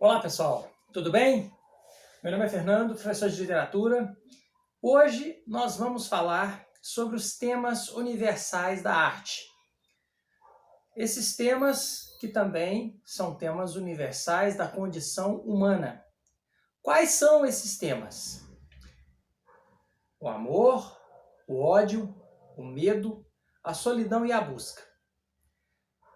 Olá pessoal, tudo bem? Meu nome é Fernando, professor de literatura. Hoje nós vamos falar sobre os temas universais da arte. Esses temas que também são temas universais da condição humana. Quais são esses temas? O amor, o ódio, o medo, a solidão e a busca.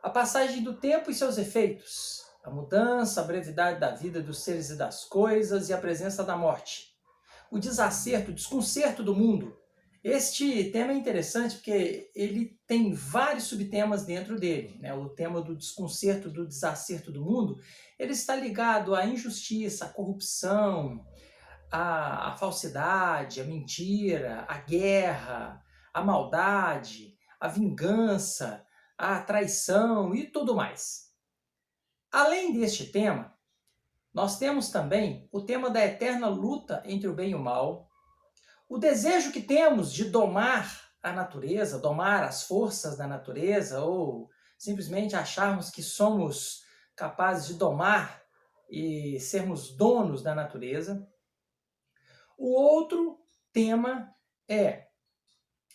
A passagem do tempo e seus efeitos. A mudança, a brevidade da vida dos seres e das coisas e a presença da morte. O desacerto, o desconcerto do mundo. Este tema é interessante porque ele tem vários subtemas dentro dele. O tema do desconcerto, do desacerto do mundo, ele está ligado à injustiça, à corrupção, à falsidade, à mentira, à guerra, à maldade, à vingança, à traição e tudo mais. Além deste tema, nós temos também o tema da eterna luta entre o bem e o mal, o desejo que temos de domar a natureza, domar as forças da natureza, ou simplesmente acharmos que somos capazes de domar e sermos donos da natureza. O outro tema é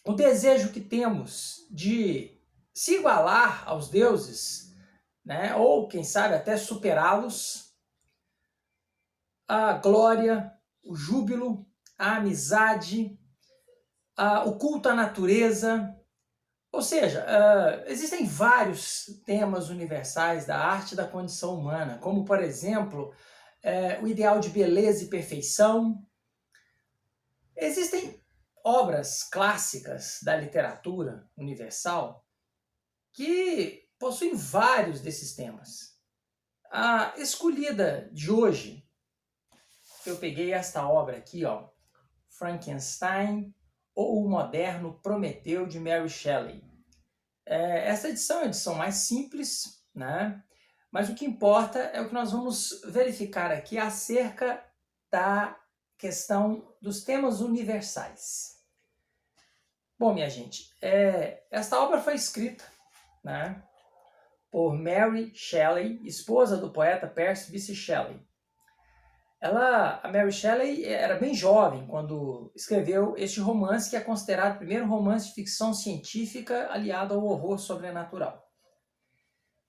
o desejo que temos de se igualar aos deuses, ou quem sabe até superá-los. A glória, o júbilo, a amizade, o culto à natureza. Ou seja, existem vários temas universais da arte da condição humana, como, por exemplo, o ideal de beleza e perfeição. Existem obras clássicas da literatura universal que possuem vários desses temas. A escolhida de hoje, eu peguei esta obra aqui, Frankenstein ou o Moderno Prometeu, de Mary Shelley. Essa edição é a edição mais simples, mas o que importa é o que nós vamos verificar aqui acerca da questão dos temas universais. Bom, minha gente, esta obra foi escrita por Mary Shelley, esposa do poeta Percy Bysshe Shelley. A Mary Shelley era bem jovem quando escreveu este romance, que é considerado o primeiro romance de ficção científica aliado ao horror sobrenatural.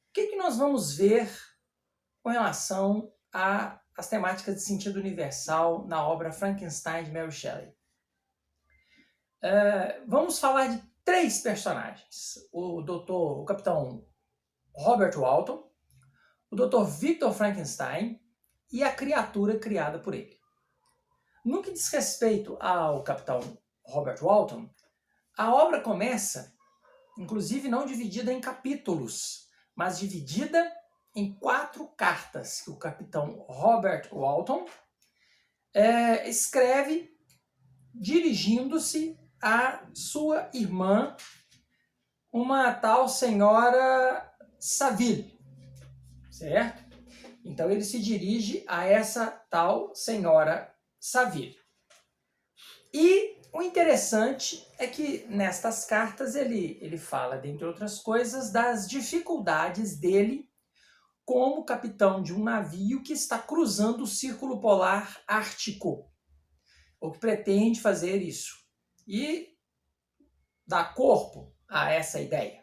O que nós vamos ver com relação às temáticas de sentido universal na obra Frankenstein, de Mary Shelley? Vamos falar de três personagens: o capitão Robert Walton, o Dr. Victor Frankenstein e a criatura criada por ele. No que diz respeito ao capitão Robert Walton, a obra começa, inclusive, não dividida em capítulos, mas dividida em 4 cartas que o capitão Robert Walton escreve dirigindo-se à sua irmã, uma tal senhora Saville, certo? Então ele se dirige a essa tal senhora Saville. E o interessante é que nestas cartas ele fala, dentre outras coisas, das dificuldades dele como capitão de um navio que está cruzando o Círculo Polar Ártico, ou que pretende fazer isso, e dá corpo a essa ideia.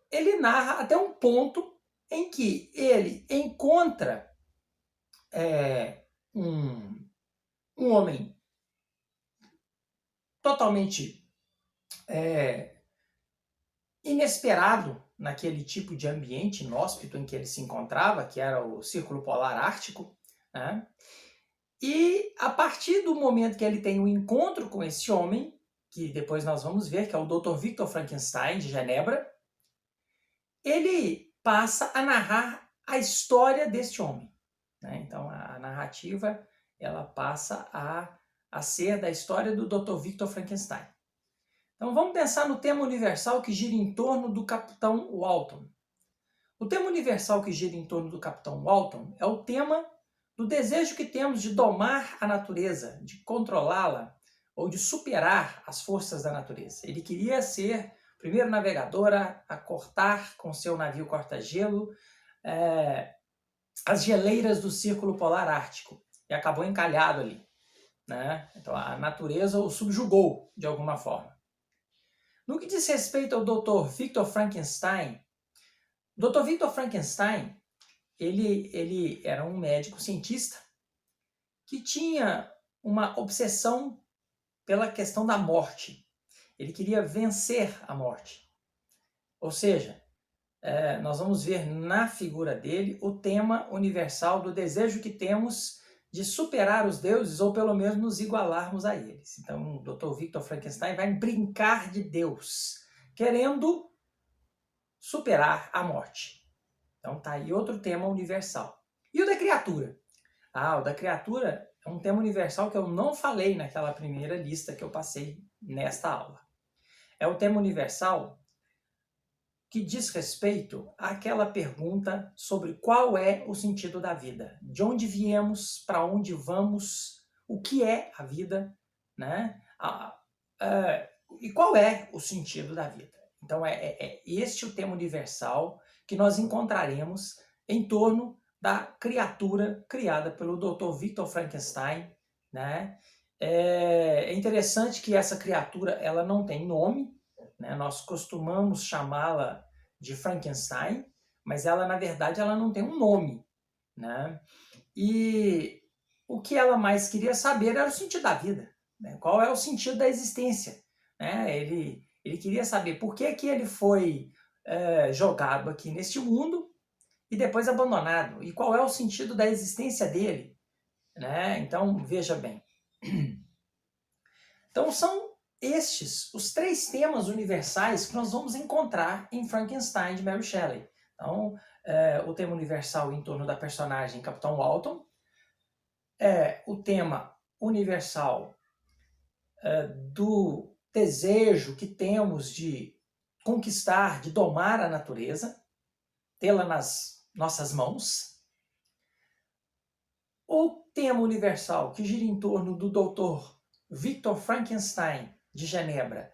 Ele narra até um ponto em que ele encontra um homem totalmente inesperado naquele tipo de ambiente inóspito em que ele se encontrava, que era o Círculo Polar Ártico, E a partir do momento que ele tem um encontro com esse homem, que depois nós vamos ver, que é o Dr. Victor Frankenstein, de Genebra, ele passa a narrar a história deste homem. Então a narrativa ela passa a ser da história do Dr. Victor Frankenstein. Então vamos pensar no tema universal que gira em torno do Capitão Walton. O tema universal que gira em torno do Capitão Walton é o tema do desejo que temos de domar a natureza, de controlá-la ou de superar as forças da natureza. Ele queria ser o primeiro navegador a cortar com seu navio corta-gelo as geleiras do Círculo Polar Ártico e acabou encalhado ali, né? Então a natureza o subjugou de alguma forma. No que diz respeito ao Dr. Victor Frankenstein, Dr. Victor Frankenstein, ele era um médico cientista que tinha uma obsessão pela questão da morte. Ele queria vencer a morte. Ou seja, nós vamos ver na figura dele o tema universal do desejo que temos de superar os deuses ou pelo menos nos igualarmos a eles. Então, o Dr. Victor Frankenstein vai brincar de Deus, querendo superar a morte. Então tá aí outro tema universal. E o da criatura? O da criatura é um tema universal que eu não falei naquela primeira lista que eu passei nesta aula. É o tema universal que diz respeito àquela pergunta sobre qual é o sentido da vida. De onde viemos, para onde vamos, o que é a vida, né? E qual é o sentido da vida. Então é este o tema universal que nós encontraremos em torno da criatura criada pelo Dr. Victor Frankenstein, né? É interessante que essa criatura ela não tem nome, né? Nós costumamos chamá-la de Frankenstein, mas ela na verdade ela não tem um nome, né? E o que ela mais queria saber era o sentido da vida, né? Qual é o sentido da existência, né? Ele queria saber por que ele foi jogado aqui neste mundo e depois abandonado, e qual é o sentido da existência dele, né? Então, veja bem. Então, são estes os 3 temas universais que nós vamos encontrar em Frankenstein, de Mary Shelley. Então, o tema universal em torno da personagem Capitão Walton, o tema universal do desejo que temos de conquistar, de domar a natureza, tê-la nas nossas mãos. O tema universal que gira em torno do Dr. Victor Frankenstein, de Genebra,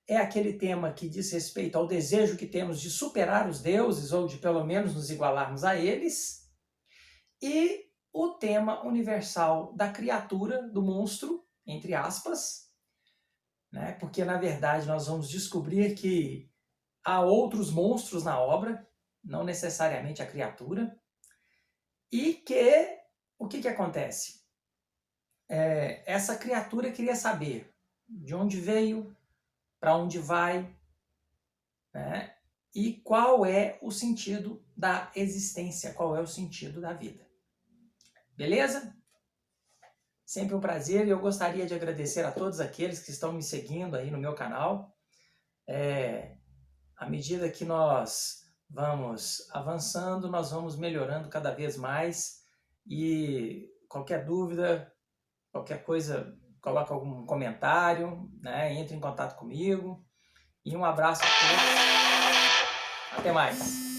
é aquele tema que diz respeito ao desejo que temos de superar os deuses ou de pelo menos nos igualarmos a eles. E o tema universal da criatura, do monstro, entre aspas, né? Porque na verdade nós vamos descobrir que há outros monstros na obra, não necessariamente a criatura, e que o que acontece? Essa criatura queria saber de onde veio, para onde vai, né? E qual é o sentido da existência, qual é o sentido da vida. Beleza? Sempre um prazer e eu gostaria de agradecer a todos aqueles que estão me seguindo aí no meu canal. À medida que nós vamos avançando, nós vamos melhorando cada vez mais e qualquer dúvida, qualquer coisa, coloca algum comentário, né? Entre em contato comigo e um abraço a todos. Até mais!